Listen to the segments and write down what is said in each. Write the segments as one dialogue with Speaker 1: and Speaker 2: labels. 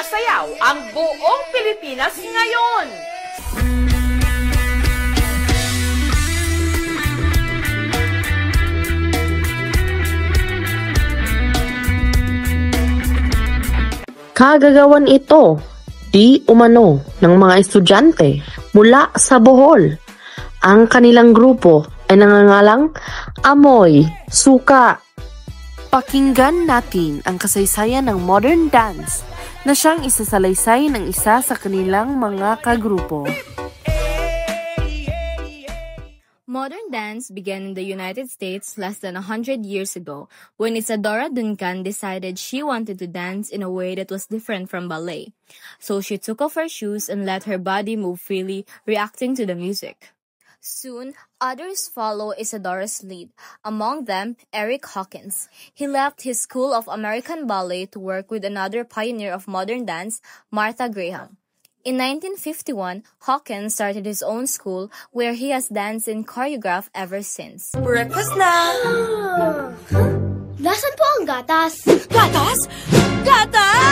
Speaker 1: sayaw ang buong Pilipinas ngayon.
Speaker 2: Kagagawan ito, di umano, ng mga estudyante mula sa Bohol. Ang kanilang grupo ay nangangalang Amoy Suka. Pakinggan natin ang kasaysayan ng modern dance na siyang isasalaysay ng isa sa kanilang mga kagrupo.
Speaker 3: Modern dance began in the United States less than 100 years ago when Isadora Duncan decided she wanted to dance in a way that was different from ballet. So she took off her shoes and let her body move freely, reacting to the music. Soon, others followed Isadora's lead, among them Eric Hawkins. He left his School of American Ballet to work with another pioneer of modern dance, Martha Graham. In 1951, Hawkins started his own school where he has danced and choreographed ever since.
Speaker 1: Breakfast na!
Speaker 4: Nasaan po ang gatas?
Speaker 1: Gatas? Gatas!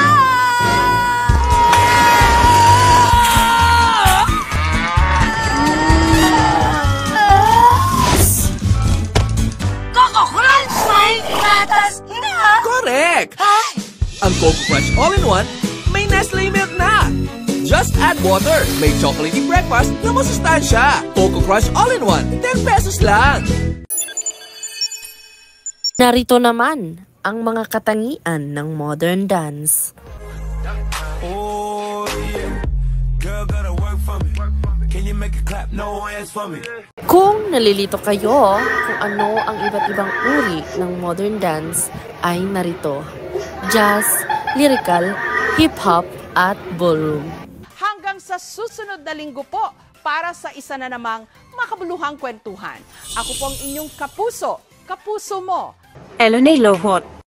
Speaker 1: Coco Crunch! May gatas na!
Speaker 5: Correct! Ang Coco Crunch All-in-One may Nestle milk na! Just add water. May chocolatey breakfast na masustansya. Coco Crunch All-in-One, 10 pesos lang.
Speaker 2: Narito naman ang mga katangian ng modern dance.
Speaker 6: Oh, yeah. Girl, gotta work for me. Can you make it clap? No hands for me.
Speaker 2: Kung nalilito kayo kung ano ang iba't ibang uri ng modern dance ay narito: jazz, lyrical, hip-hop at ballroom.
Speaker 1: Hanggang sa susunod na linggo po para sa isa na namang makabuluhang kwentuhan. Ako po ang inyong kapuso, kapuso mo.
Speaker 7: Elonay Lohot.